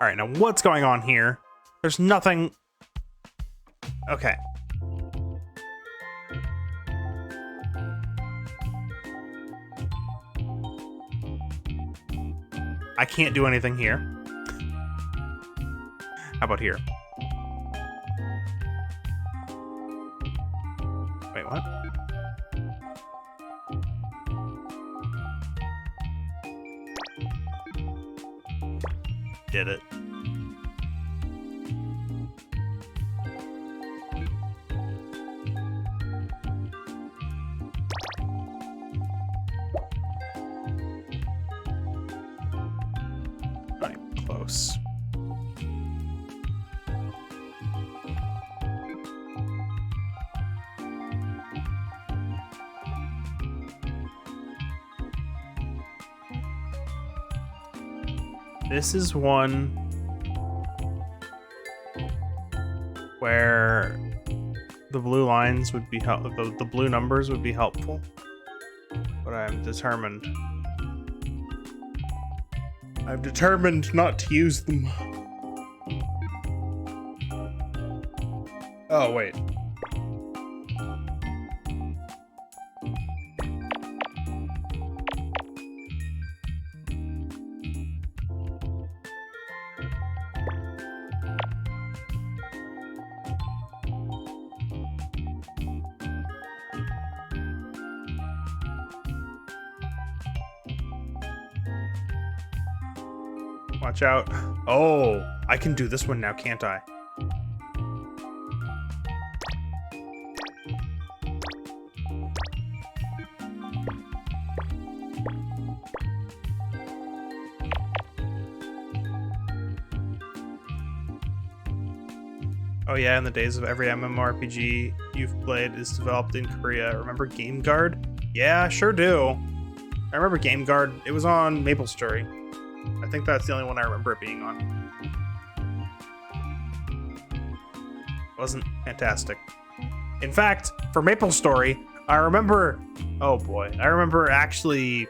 All right, now what's going on here? There's nothing. Okay. I can't do anything here. How about here? Wait, what? Did it. Right, close. This is one where the blue lines would be the blue numbers would be helpful, but I'm determined. I've determined not to use them. Oh, wait. Watch out. Oh, I can do this one now, can't I? Oh yeah, in the days of every MMORPG you've played is developed in Korea. Remember Game Guard? Yeah, sure do. I remember Game Guard. It was on MapleStory. I think that's the only one I remember it being on. It wasn't fantastic. In fact, for MapleStory, I remember... Oh boy. I remember actually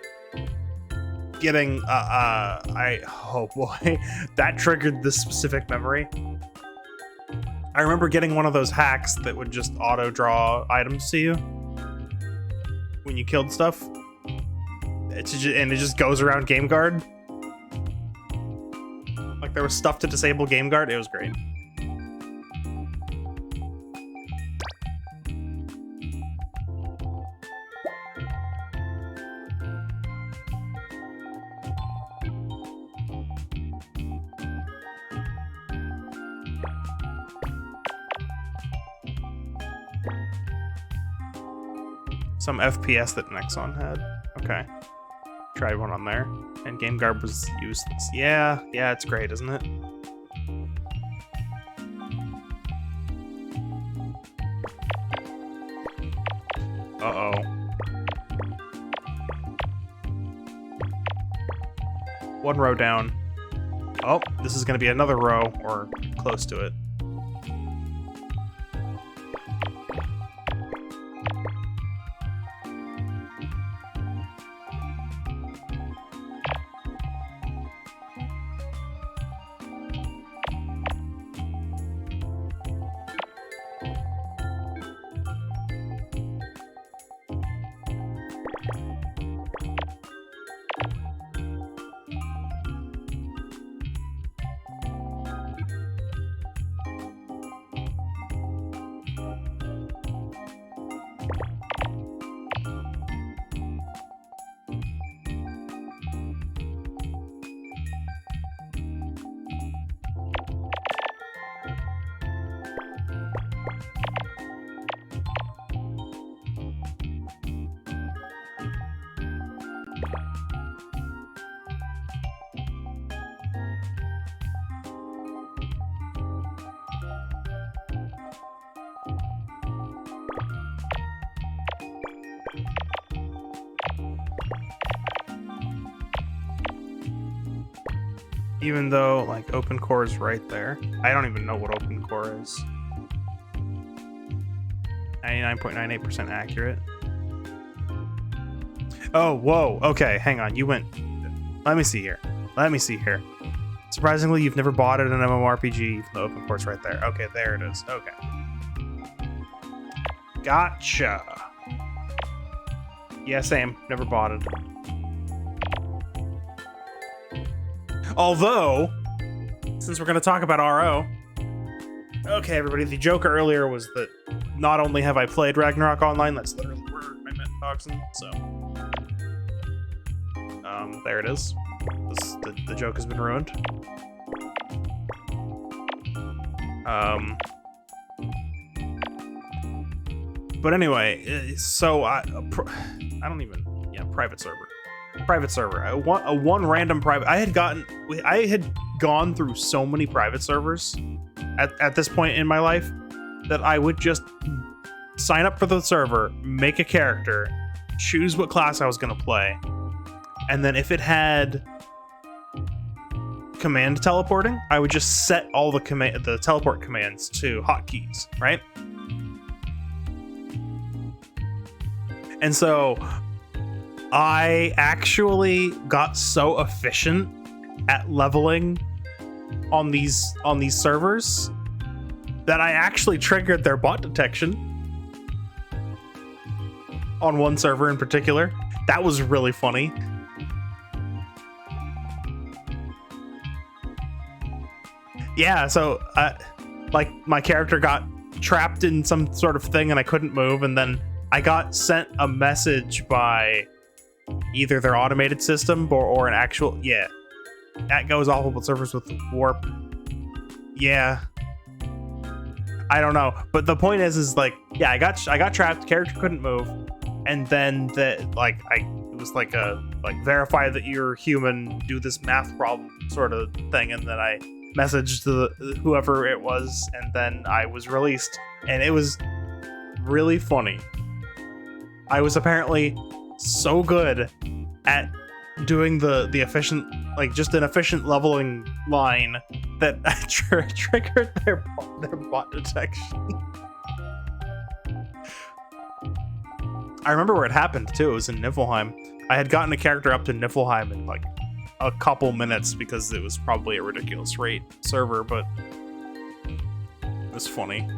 getting... Oh boy. That triggered this specific memory. I remember getting one of those hacks that would just auto-draw items to you when you killed stuff. And it just goes around Game Guard. Like there was stuff to disable Game Guard. It was great. Some FPS that Nexon had. Okay. Tried one on there. And Game Guard was useless. Yeah, it's great, isn't it? Uh-oh. One row down. Oh, this is gonna be another row, or close to it. Even though, like, open core is right there. I don't even know what open core is. 99.98% accurate. Oh, whoa. Okay, hang on. You went. Let me see here. Surprisingly, you've never bought it in an MMORPG. The open port's right there. Okay, there it is. Okay. Gotcha. Yeah, same. Never bought it. Although, since we're going to talk about RO, okay, everybody, the joke earlier was that not only have I played Ragnarok Online, that's literally where I met Toxin, so there it is. The joke has been ruined. But anyway, so I don't even, yeah, private server. I want a one random private. I had gone through so many private servers at this point in my life that I would just sign up for the server, make a character, choose what class I was going to play, and then if it had command teleporting, I would just set all the teleport commands to hotkeys, right? And so I actually got so efficient at leveling on these servers that I actually triggered their bot detection on one server in particular. That was really funny. Yeah, so like my character got trapped in some sort of thing and I couldn't move, and then I got sent a message by either their automated system or an actual, yeah, that goes awful with servers with warp. Yeah, I don't know, but the point is like, yeah, I got trapped, character couldn't move, and then it was like a verify that you're human, do this math problem sort of thing, and then I messaged whoever it was, and then I was released, and it was really funny. I was apparently so good at doing the efficient, like just an efficient leveling line, that I triggered their bot detection. I remember where it happened too. It was in Niflheim. I had gotten a character up to Niflheim in like a couple minutes because it was probably a ridiculous rate server, but it was funny.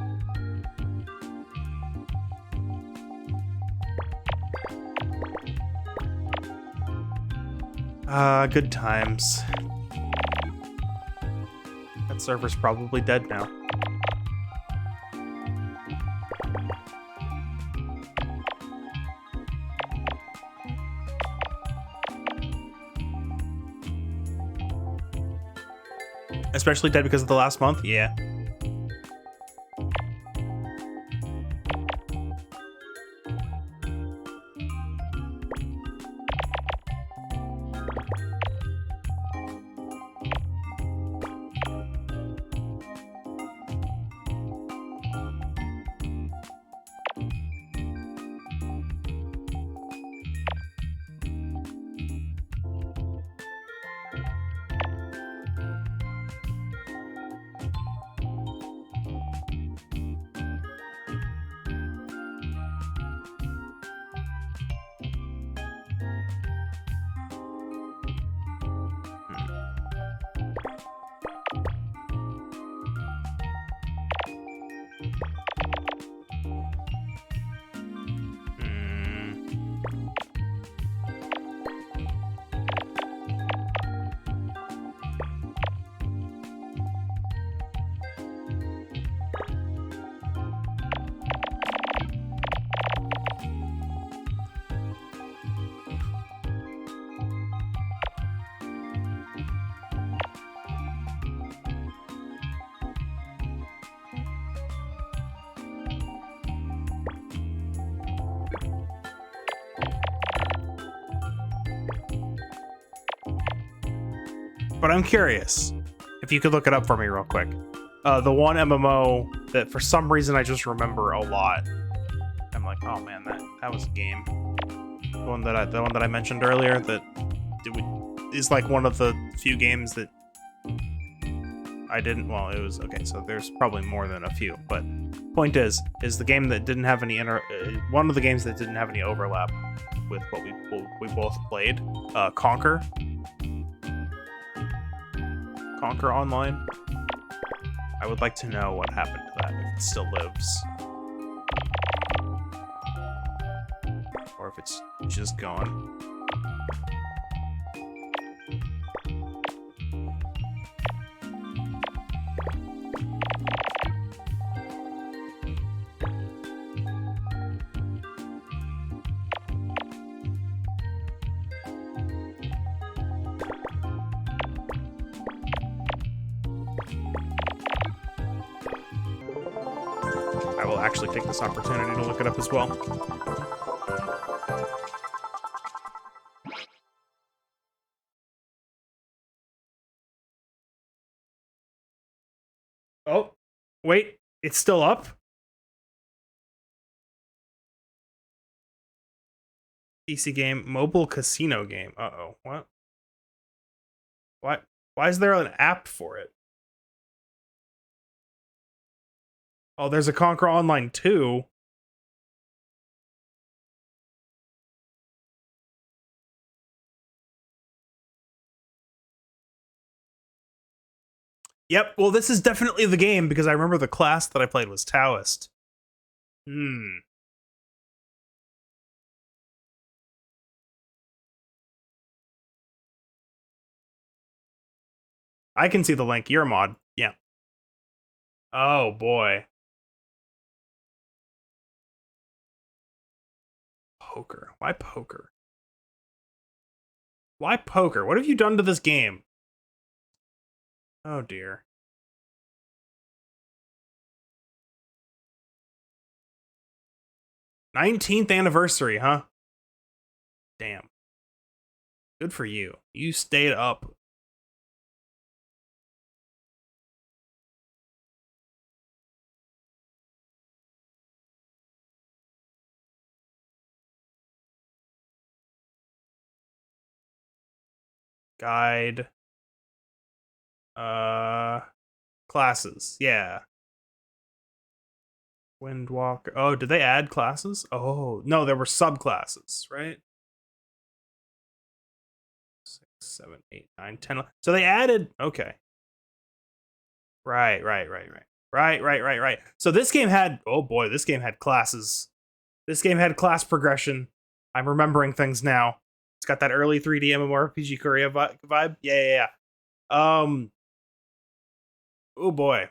Good times. That server's probably dead now. Especially dead because of the last month? Yeah. But I'm curious if you could look it up for me real quick. The one MMO that for some reason I just remember a lot. I'm like, oh man, that was a game. The one that I mentioned earlier that is like one of the few games that I didn't. Well, it was okay. So there's probably more than a few, but point is the game that didn't have any one of the games that didn't have any overlap with what we both played. Conquer Online. I would like to know what happened to that, if it still lives. Or if it's just gone. I will actually take this opportunity to look it up as well. Oh, wait, it's still up? PC game, mobile casino game. Uh-oh, what? What? Why is there an app for it? Oh, there's a Conquer Online 2. Yep, well, this is definitely the game because I remember the class that I played was Taoist. I can see the link. You're a mod. Yeah. Oh, boy. Poker. Why poker? Why poker? What have you done to this game? Oh, dear. '19th anniversary, huh? Damn. Good for you. You stayed up. Guide. Classes. Yeah. Windwalker. Oh, did they add classes? Oh, no, there were subclasses, right? 6, 7, 8, 9, 10. So they added. Okay. Right. So this game had. Oh boy, this game had classes. This game had class progression. I'm remembering things now. It's got that early 3D MMORPG Korea vibe. Yeah. Oh boy.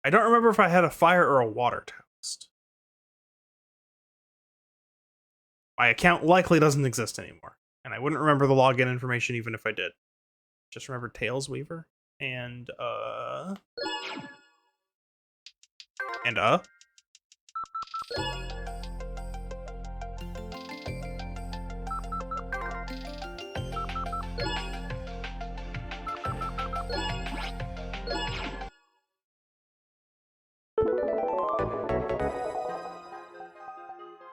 I don't remember if I had a fire or a water Taoist. My account likely doesn't exist anymore, and I wouldn't remember the login information even if I did. Just remember Tails Weaver and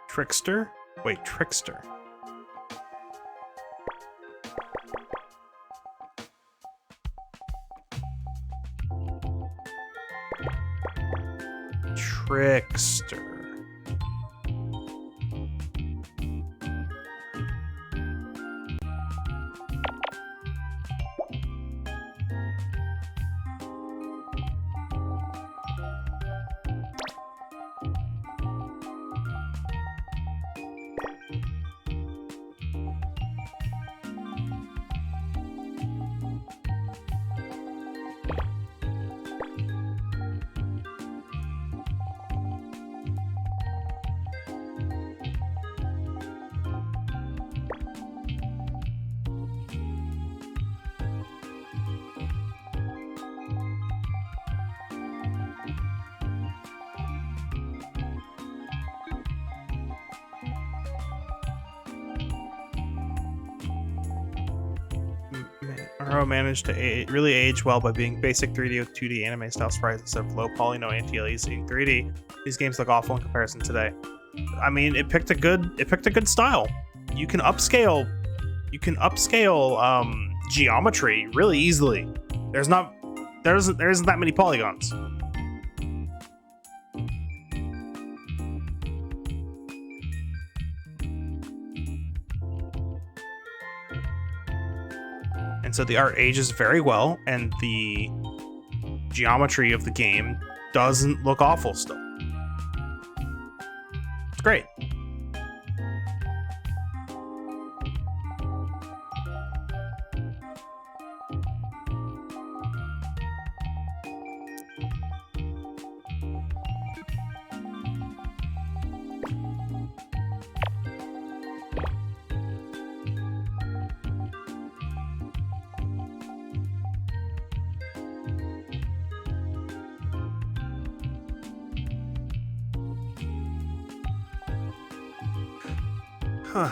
Trickster? Wait, Trickster. Trickster. Aro managed to really age well by being basic 3D with 2D anime style sprites instead of low poly, no anti-aliasing 3D. These games look awful in comparison today. I mean, it picked a good style. You can upscale geometry really easily. There isn't that many polygons. And so the art ages very well, and the geometry of the game doesn't look awful still. It's great. Huh.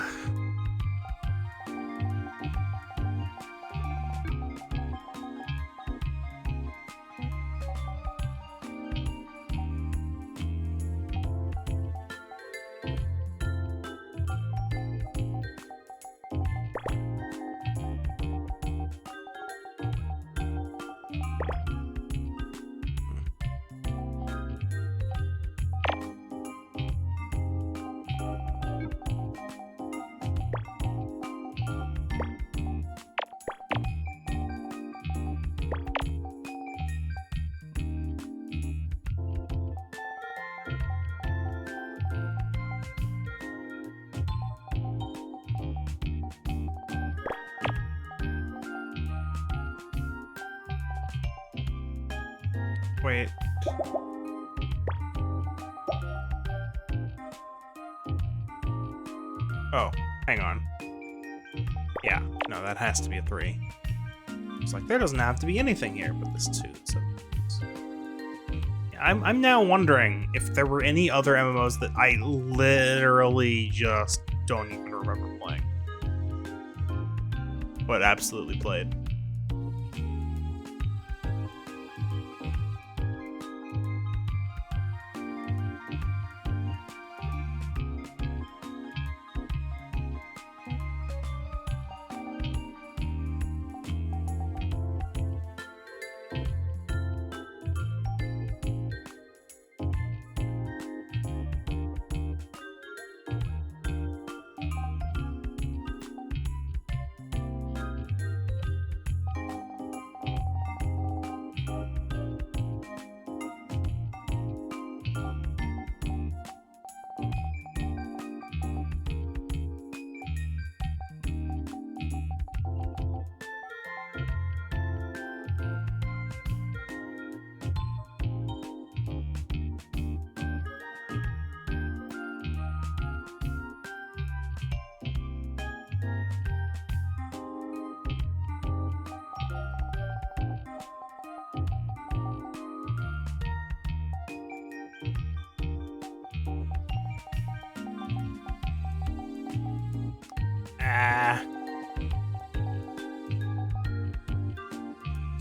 Wait. Oh, hang on. Yeah, no, that has to be a 3. It's like, there doesn't have to be anything here but this 2. So, yeah, I'm now wondering if there were any other MMOs that I literally just don't even remember playing. But absolutely played.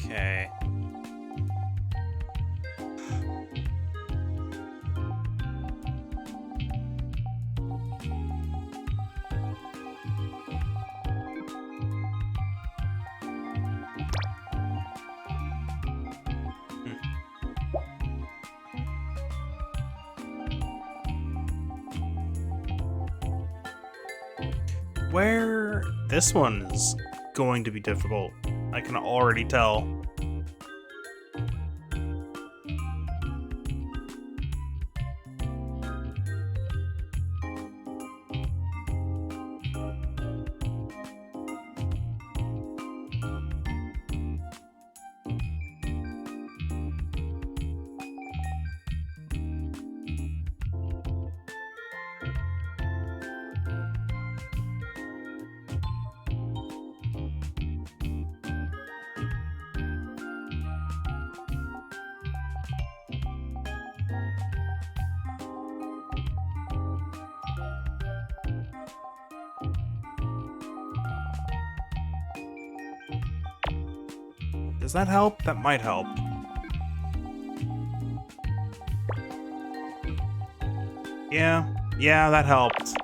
Okay. Where this one is going to be difficult, I can already tell. Does that help? That might help. Yeah, that helped.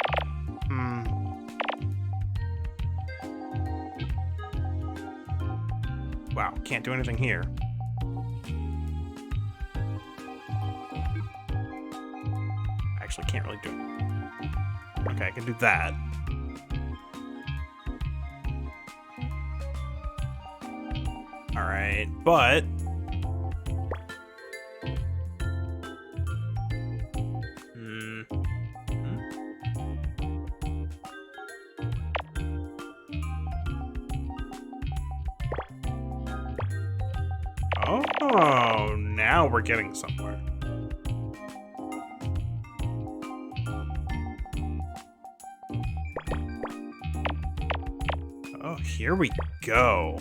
Wow, can't do anything here. Actually, can't really do it. Okay, I can do that. All right, but oh, now we're getting somewhere. Oh, here we go.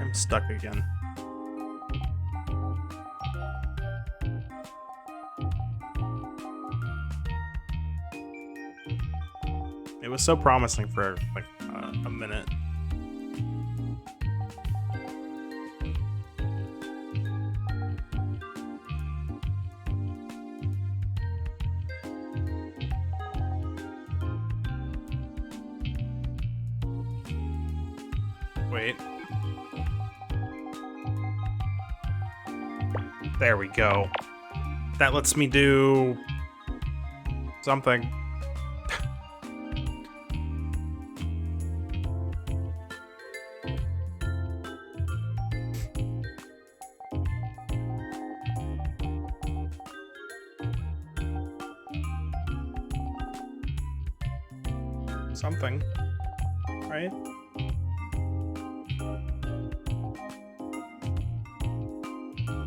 I'm stuck again. It was so promising for like a minute. Wait. There we go. That lets me do something. Something, right?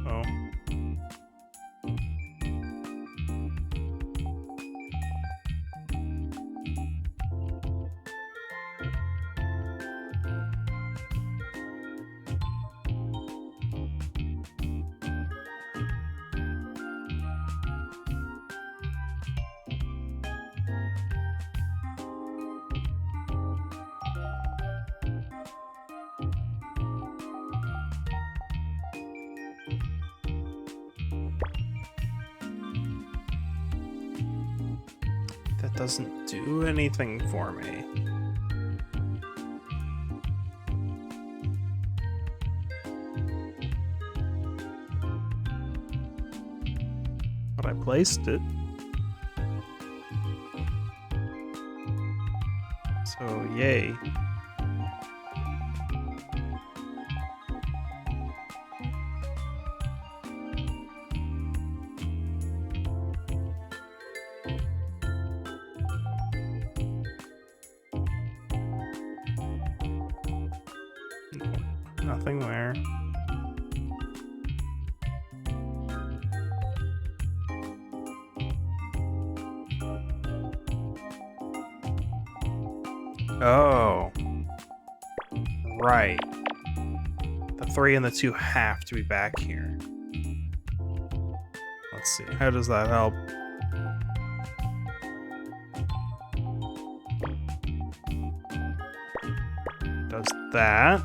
Oh. That doesn't do anything for me. But I placed it. So, yay. Nothing there. Oh. Right. The 3 and the 2 have to be back here. Let's see. How does that help? Does that.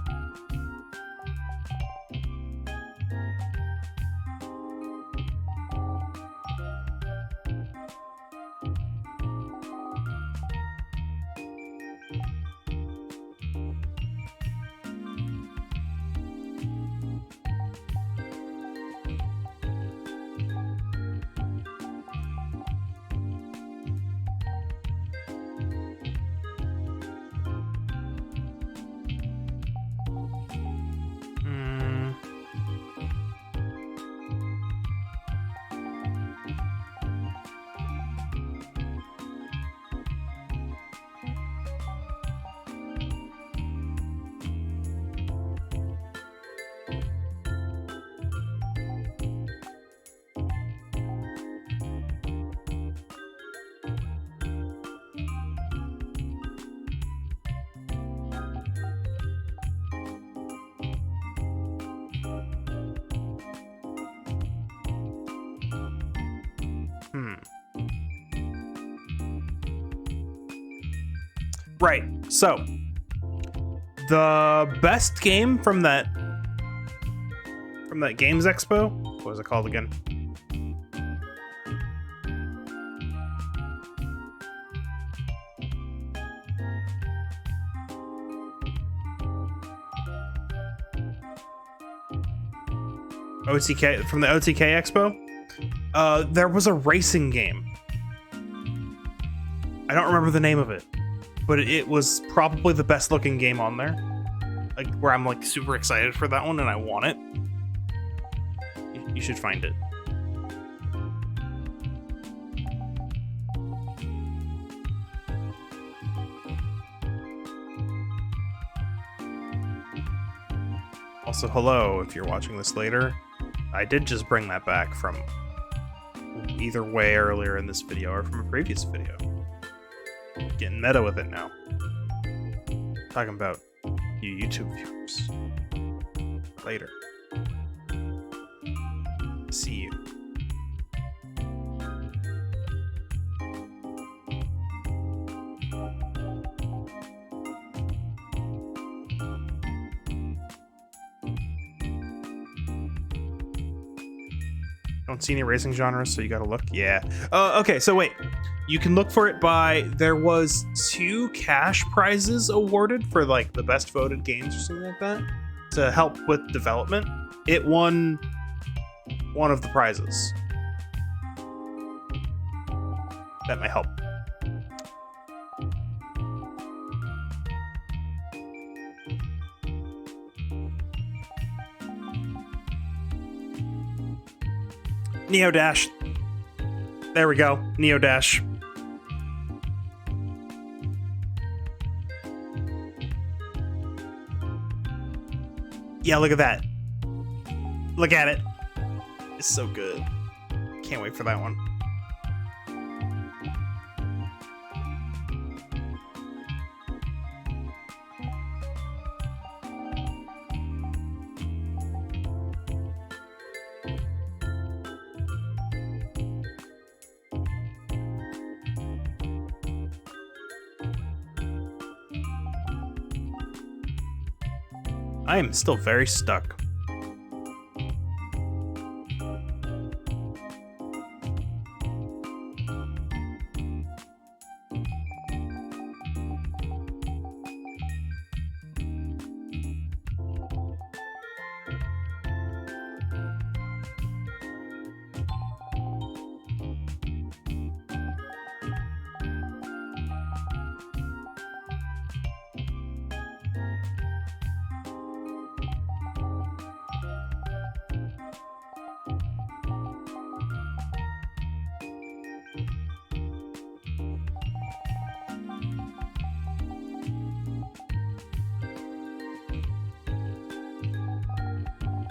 Right. So, the best game from that Games Expo, what was it called again? OTK, from the OTK Expo, there was a racing game. I don't remember the name of it, but it was probably the best looking game on there. Like, where I'm like super excited for that one and I want it. You should find it. Also, hello, if you're watching this later. I did just bring that back from either way earlier in this video or from a previous video. Getting meta with it now. Talking about you YouTube viewers. Later. See you. Don't see any racing genres, so you gotta look. Yeah. Okay, so wait. You can look for it by, there was 2 cash prizes awarded for like the best voted games or something like that to help with development. It won one of the prizes. That might help. Neo Dash. There we go. Neo Dash. Yeah, look at that. Look at it. It's so good. Can't wait for that one. I am still very stuck.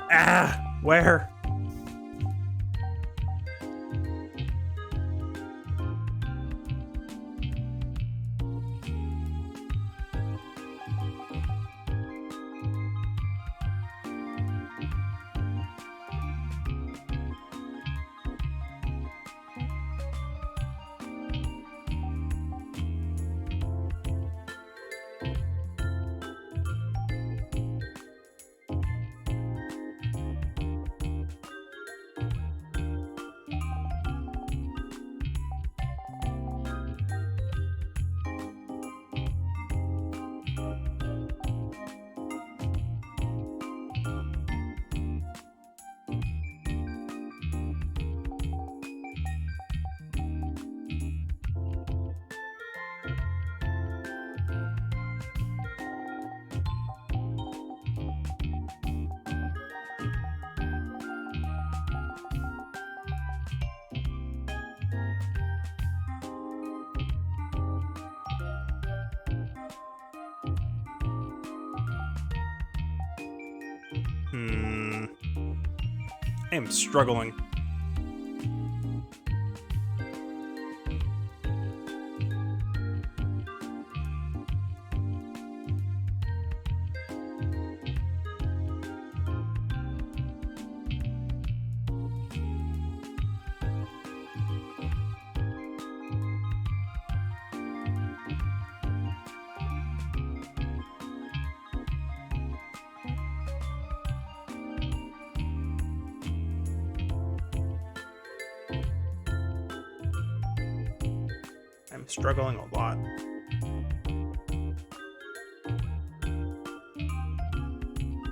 Ah, where? I am struggling. I'm struggling a lot.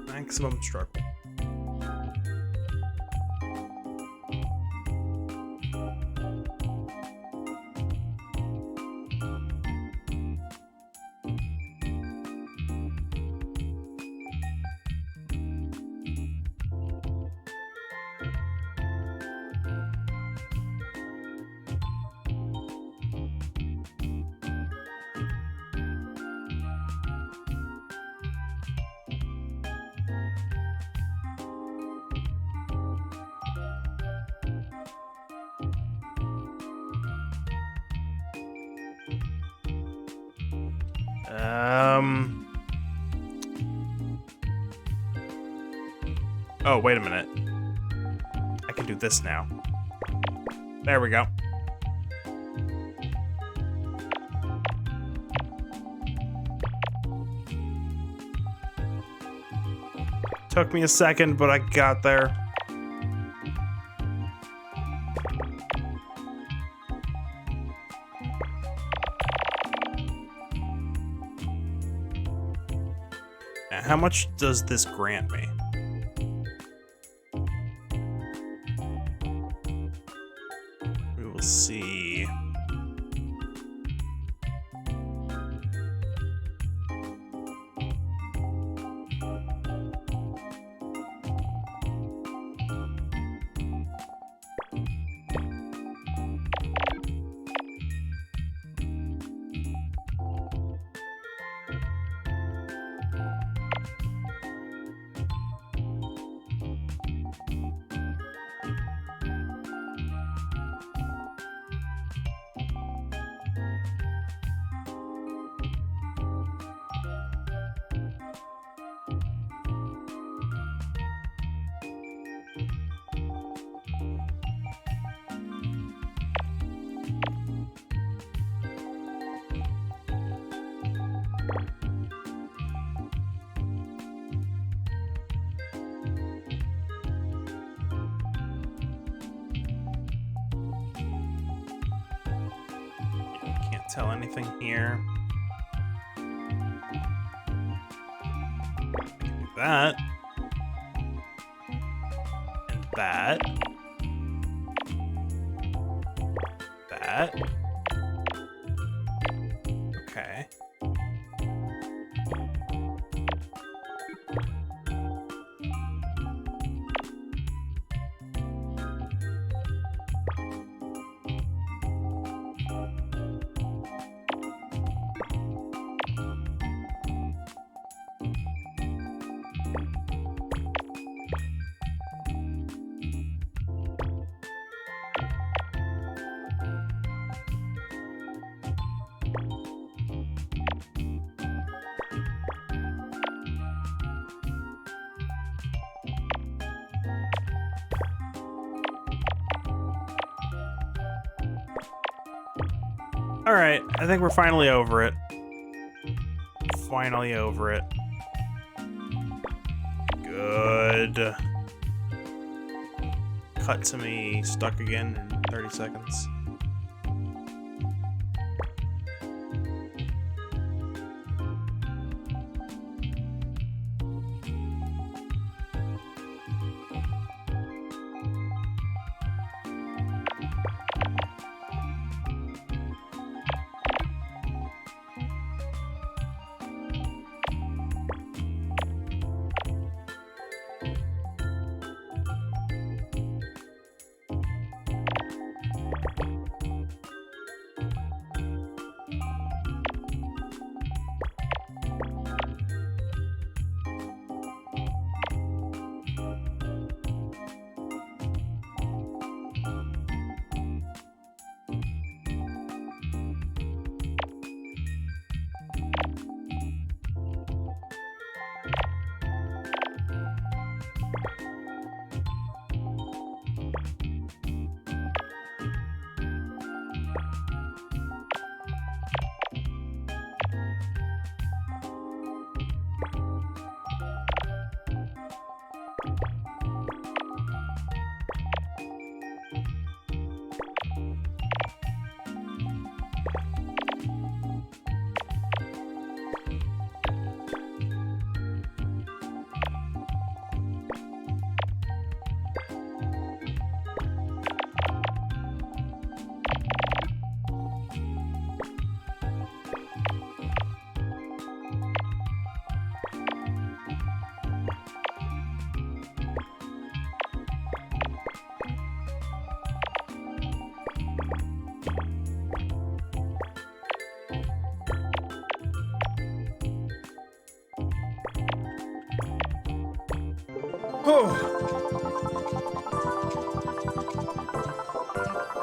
Maximum struggle. Oh, wait a minute. I can do this now. There we go. Took me a second, but I got there. Now, how much does this grant me? We will see. Tell anything here. Do that. And that. That. Okay. All right, I think we're finally over it. Finally over it. Good. Cut to me stuck again in 30 seconds.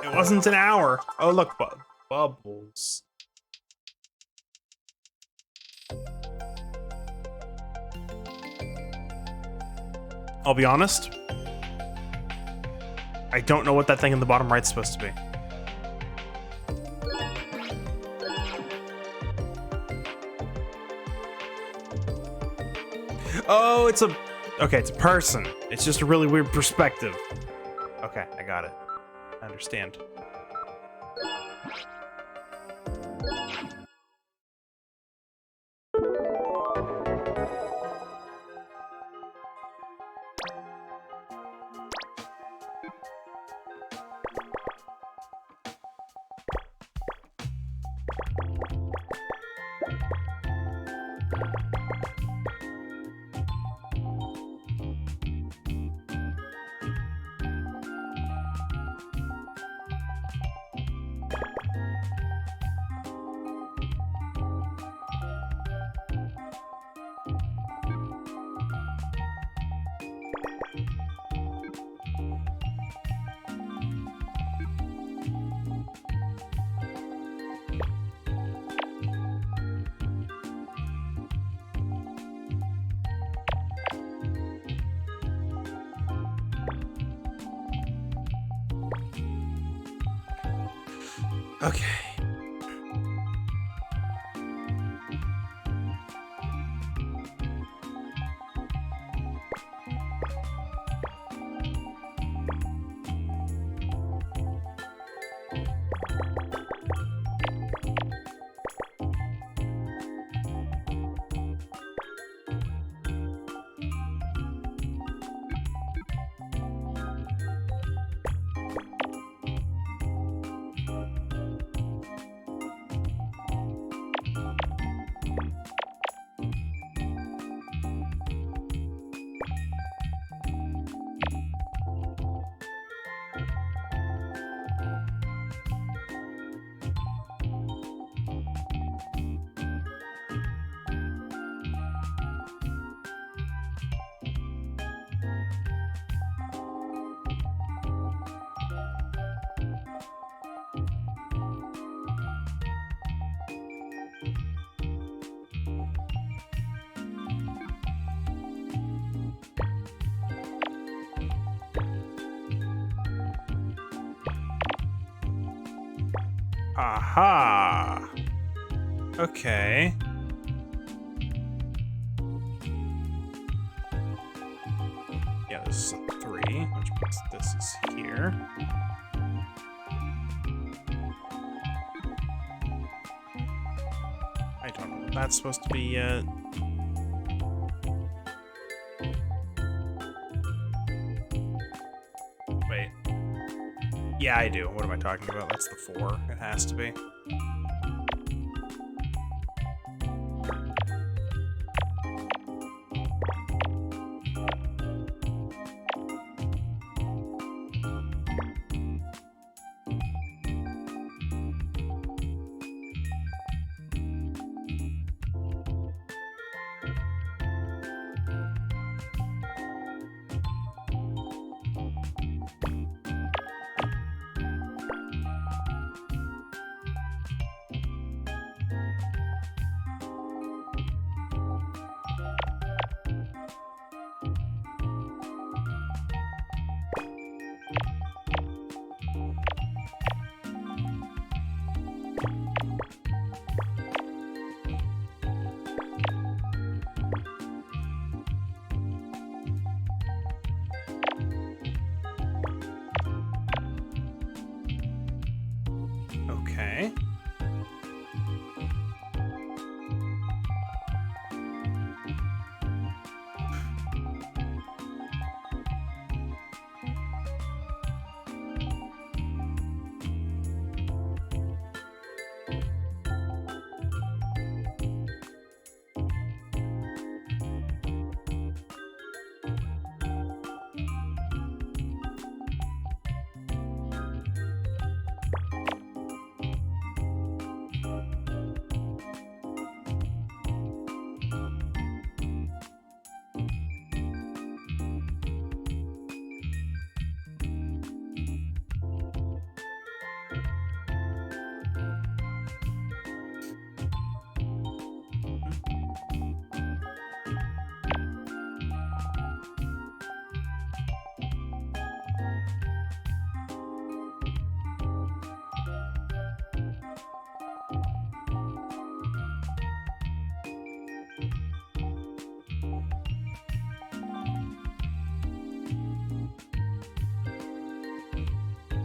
It wasn't an hour. Oh, look, bubbles. I'll be honest. I don't know what that thing in the bottom right's supposed to be. Oh, it's a... Okay, it's a person. It's just a really weird perspective. Okay, I got it. I understand. Okay. Aha. Okay. Yeah, this is a 3, which means this is here. I don't know what that's supposed to be yet. Wait. Yeah, I do. What am I talking about? That's the 4. It has to be. Okay.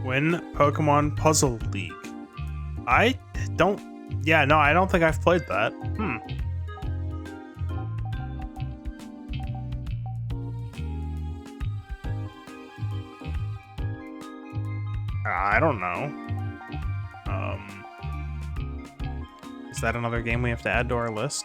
Win Pokemon Puzzle League. I don't think I've played that. I don't know. Is that another game we have to add to our list?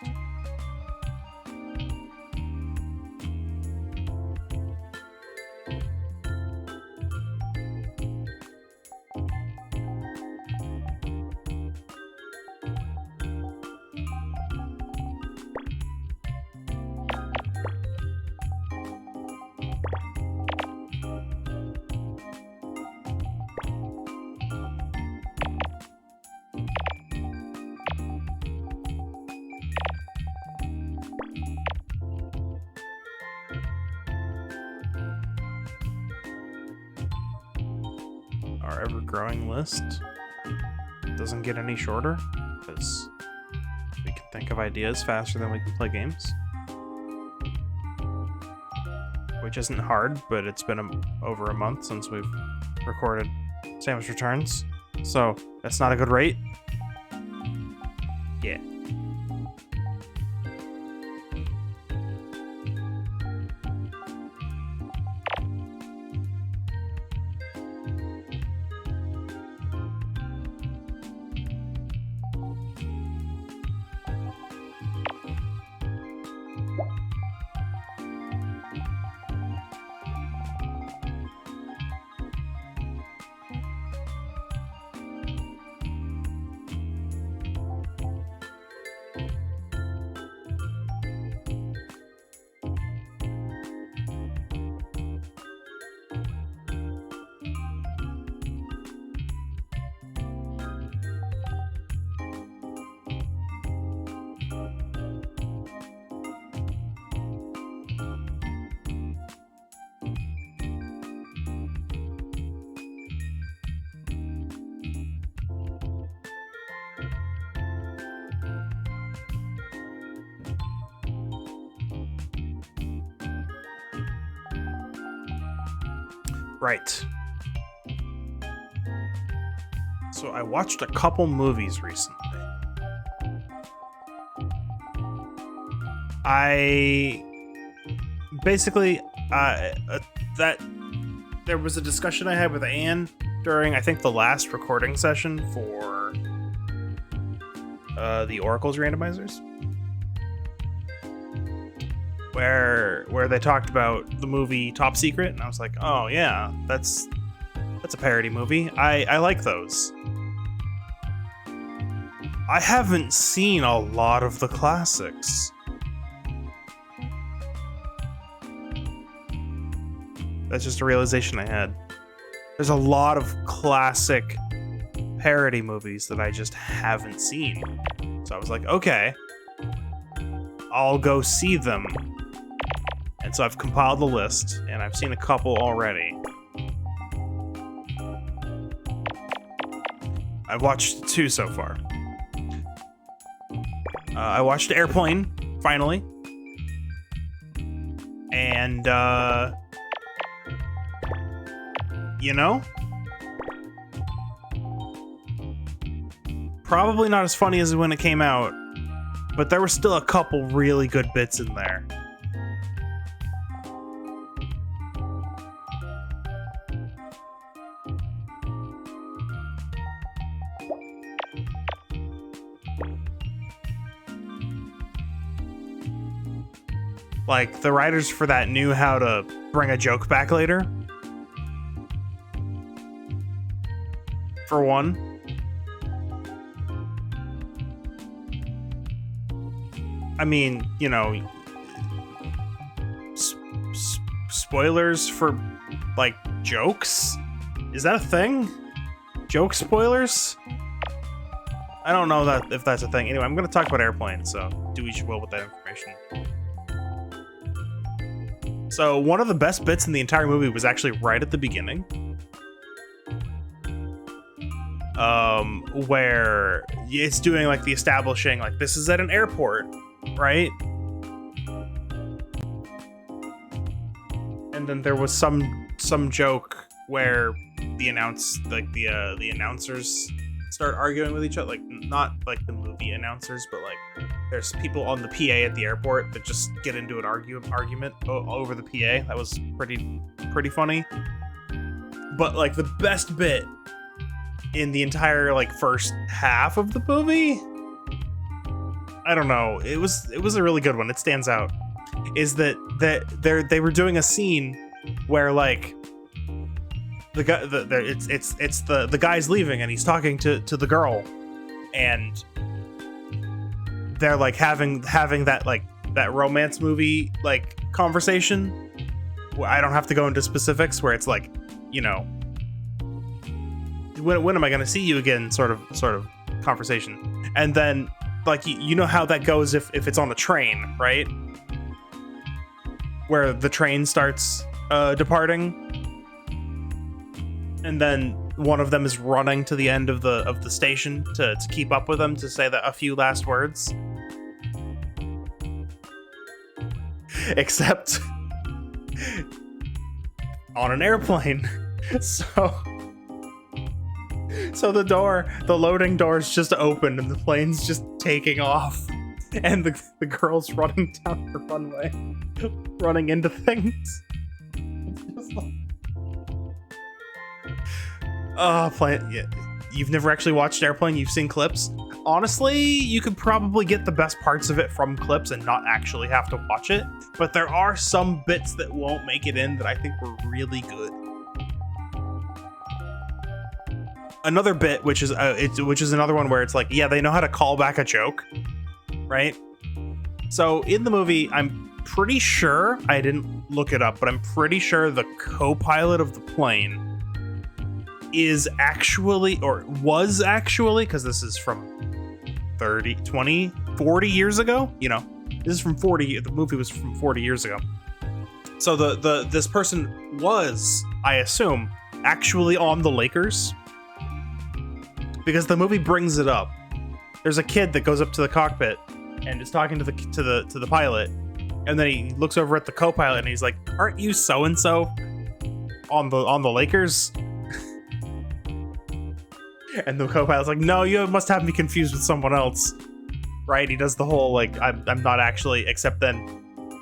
Our ever-growing list doesn't get any shorter because we can think of ideas faster than we can play games, which isn't hard, but it's been over a month since we've recorded Samus Returns, so that's not a good rate. Yeah. Right. So I watched a couple movies recently. I basically that there was a discussion I had with Anne during I think the last recording session for the Oracles randomizers, where they talked about the movie Top Secret, and I was like, oh yeah, that's a parody movie. I like those. I haven't seen a lot of the classics. That's just a realization I had. There's a lot of classic parody movies that I just haven't seen. So I was like, okay, I'll go see them. And so I've compiled the list, and I've seen a couple already. I've watched 2 so far. I watched Airplane, finally. And, you know? Probably not as funny as when it came out, but there were still a couple really good bits in there. Like, the writers for that knew how to bring a joke back later. For one. I mean, you know, spoilers for, like, jokes? Is that a thing? Joke spoilers? I don't know if that's a thing. Anyway, I'm going to talk about Airplane, so do what you will with that information. So one of the best bits in the entire movie was actually right at the beginning. Where it's doing like the establishing, like this is at an airport, right? And then there was some joke where the announcers start arguing with each other, like not like the movie announcers, but like there's people on the PA at the airport that just get into an argument over the PA. That was pretty funny. But like the best bit in the entire like first half of the movie, I don't know, it was a really good one. It stands out. Is that they were doing a scene where like the guy the guy's leaving and he's talking to the girl, and they're like having that like that romance movie like conversation. I don't have to go into specifics, where it's like, you know, when am I gonna see you again sort of conversation. And then like you know how that goes if it's on a train, right? Where the train starts departing, and then one of them is running to the end of the station to keep up with them, to say a few last words. Except on an airplane. So the loading door's just open and the plane's just taking off, and the girl's running down the runway, running into things. It's just like, plane. Yeah, you've never actually watched Airplane. You've seen clips. Honestly, you could probably get the best parts of it from clips and not actually have to watch it. But there are some bits that won't make it in that I think were really good. Another bit, which is another one where it's like, yeah, they know how to call back a joke, right? So in the movie, I'm pretty sure, I didn't look it up, but I'm pretty sure the co-pilot of the plane is actually, or was actually, because this is from 30, 20, 40 years ago, you know, this is from 40, the movie was from 40 years ago. So this person was, I assume, actually on the Lakers, because the movie brings it up. There's a kid that goes up to the cockpit and is talking to the pilot, and then he looks over at the co-pilot and he's like, "Aren't you so and so on the Lakers?" And the co-pilot's like, "No, you must have me confused with someone else." Right? He does the whole like, I'm not actually, except then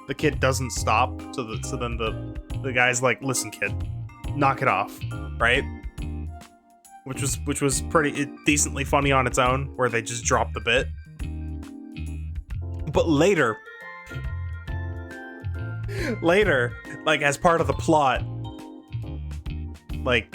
the kid doesn't stop. So then the guy's like, "Listen, kid, knock it off." Right? Which was pretty decently funny on its own, where they just dropped the bit. But later, like as part of the plot, like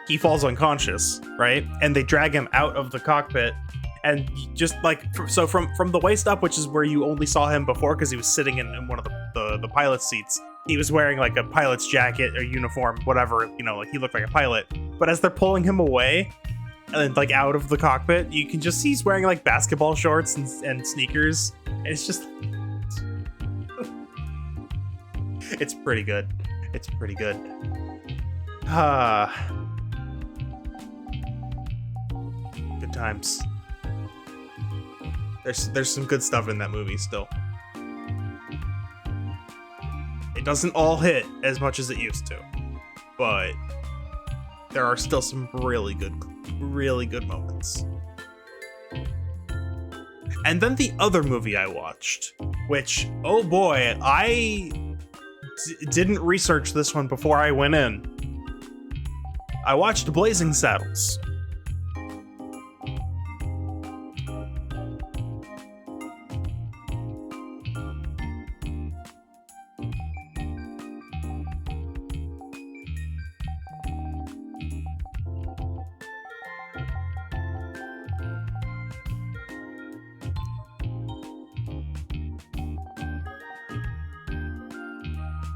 he falls unconscious, right? And they drag him out of the cockpit, and just like, so from the waist up, which is where you only saw him before, because he was sitting in one of the pilot's seats. He was wearing like a pilot's jacket or uniform, whatever, you know, like he looked like a pilot. But as they're pulling him away and like out of the cockpit, you can just see he's wearing like basketball shorts and sneakers. And it's just, it's pretty good. It's pretty good. Good times. There's some good stuff in that movie still. It doesn't all hit as much as it used to, but there are still some really good moments. And then the other movie I watched, which, oh boy, I didn't research this one before I went in. I watched Blazing Saddles.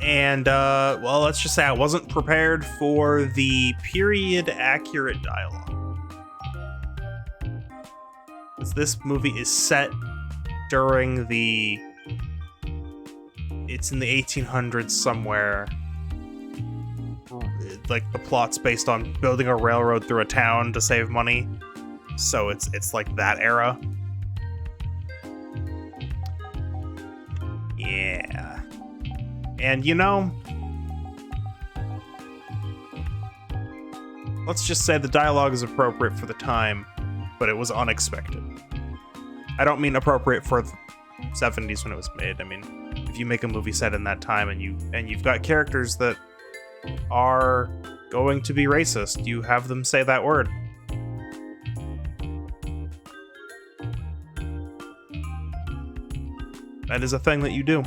And, well, let's just say I wasn't prepared for the period-accurate dialogue. This movie is set during it's in the 1800s somewhere. Like, the plot's based on building a railroad through a town to save money. So it's like that era. Yeah. And you know, let's just say the dialogue is appropriate for the time, but it was unexpected. I don't mean appropriate for the 70s when it was made. I mean, if you make a movie set in that time and you've got characters that are going to be racist, you have them say that word. That is a thing that you do.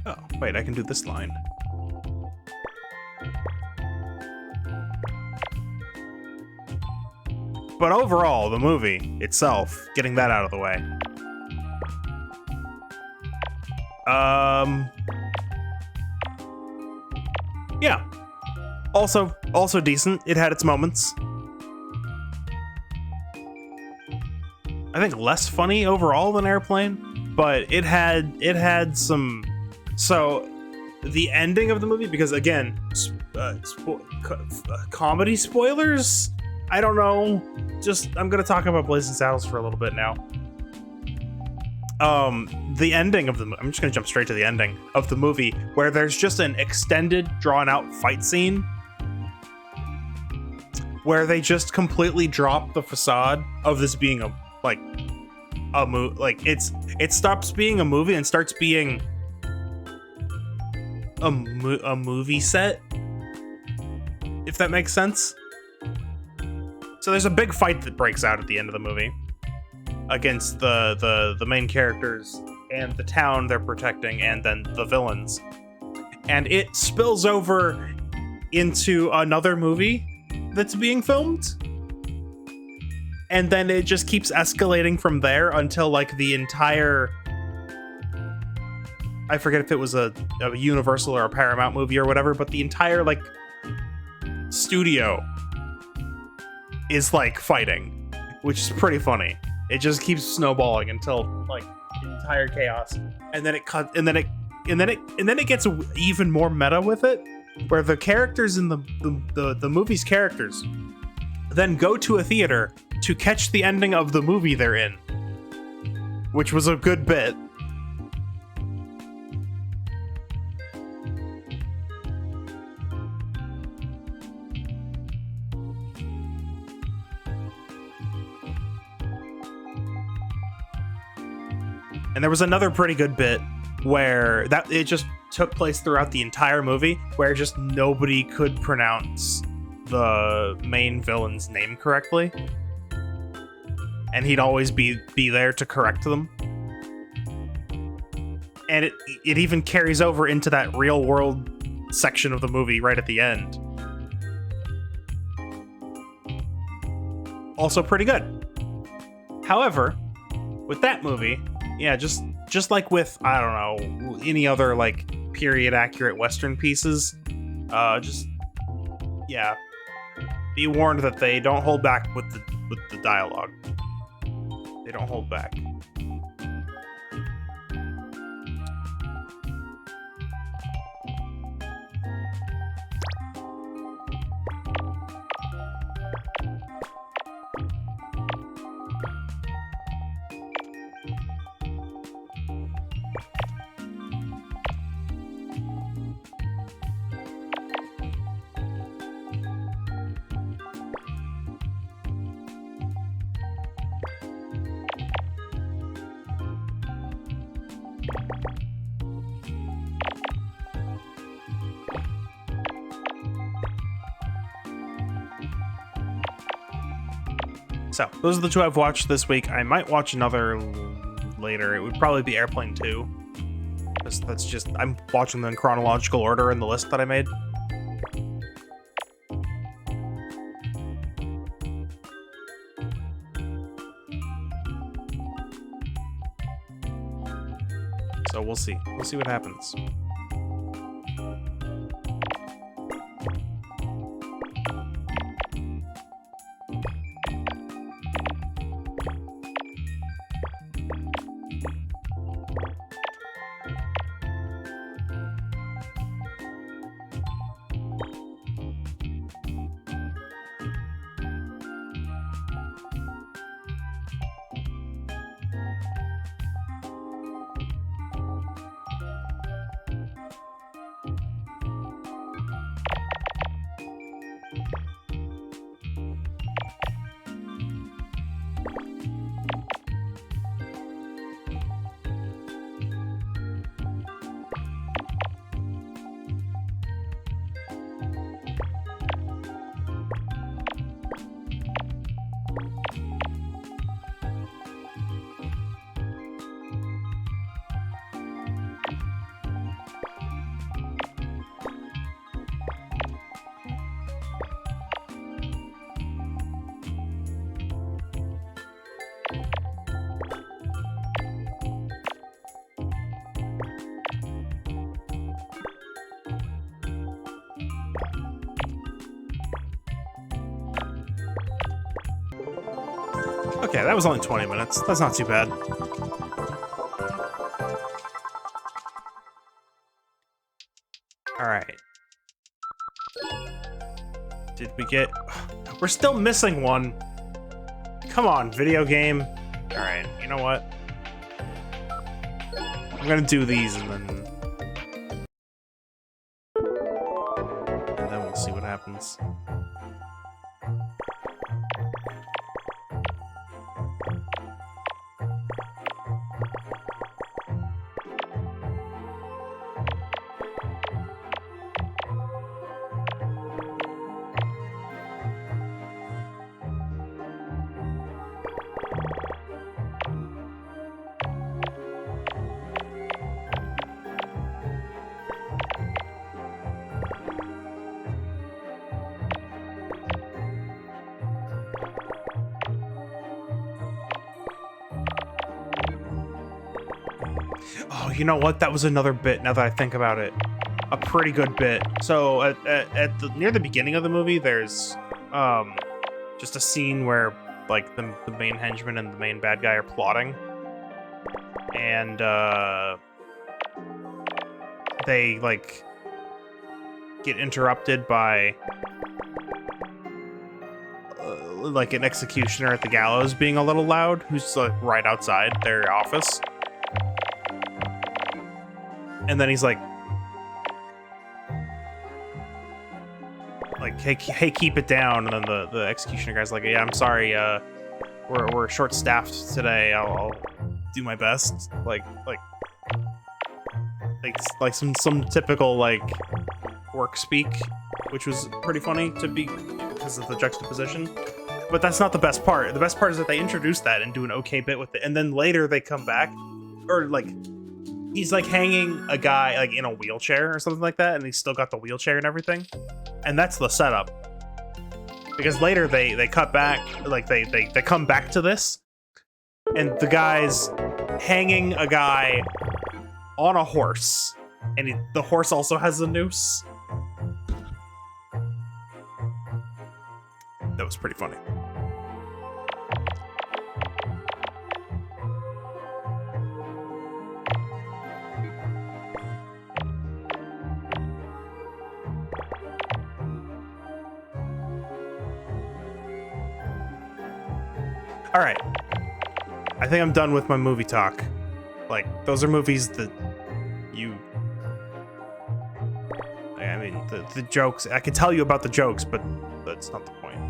Oh, wait, I can do this line. But overall, the movie itself, getting that out of the way. Yeah. Also decent. It had its moments. I think less funny overall than Airplane, but it had some. So the ending of the movie, because again, comedy spoilers. I don't know. I'm gonna talk about Blazing Saddles for a little bit now. The ending of I'm just gonna jump straight to the ending of the movie, where there's just an extended, drawn-out fight scene where they just completely drop the facade of this being a movie. Like it stops being a movie and starts being a movie set, if that makes sense. So there's a big fight that breaks out at the end of the movie against the main characters and the town they're protecting, and then the villains. And it spills over into another movie that's being filmed. And then it just keeps escalating from there until like the entire, I forget if it was a Universal or a Paramount movie or whatever, but the entire like studio is like fighting, which is pretty funny. It just keeps snowballing until like entire chaos, and then it gets even more meta with it, where the characters in the movie's characters then go to a theater to catch the ending of the movie they're in, which was a good bit. And there was another pretty good bit where it just took place throughout the entire movie, where just nobody could pronounce the main villain's name correctly, and he'd always be there to correct them. And it even carries over into that real world section of the movie right at the end. Also pretty good. However, with that movie, yeah, just like with, I don't know, any other like period accurate Western pieces, yeah, be warned that they don't hold back with the dialogue. They don't hold back. So, those are the two I've watched this week. I might watch another later. It would probably be Airplane 2. That's just, I'm watching them in chronological order in the list that I made. So we'll see. We'll see what happens. Okay, that was only 20 minutes. That's not too bad. Alright. Did we get... We're still missing one. Come on, video game. Alright, you know what? I'm gonna do these and then we'll see what happens. Oh, you know what? That was another bit, now that I think about it. A pretty good bit. So, near the beginning of the movie, there's, just a scene where, like, the main henchman and the main bad guy are plotting. And, they, like, get interrupted by, like, an executioner at the gallows being a little loud, who's, like, right outside their office. And then he's like, hey, keep it down. And then the executioner guy's like, yeah, I'm sorry, we're short-staffed today. I'll do my best. Like some typical like work speak, which was pretty funny because of the juxtaposition. But that's not the best part. The best part is that they introduce that and do an okay bit with it, and then later they come back, or like. He's like hanging a guy like in a wheelchair or something like that, and he's still got the wheelchair and everything. And that's the setup. Because later they cut back, like they come back to this, and the guy's hanging a guy on a horse, and the horse also has a noose. That was pretty funny. All right, I think I'm done with my movie talk. Like, those are movies that I mean, the jokes, I can tell you about the jokes, but that's not the point.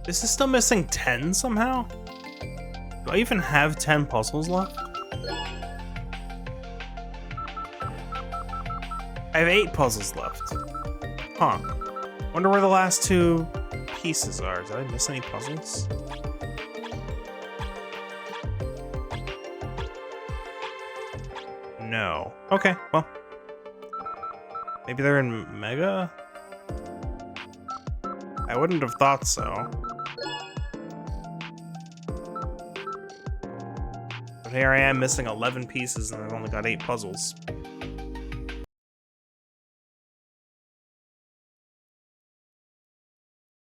This is still missing 10 somehow? Do I even have 10 puzzles left? I have 8 puzzles left. Huh. Wonder where the last 2 pieces are. Did I miss any puzzles? know. Okay, well. Maybe they're in Mega? I wouldn't have thought so. But here I am missing 11 pieces and I've only got 8 puzzles.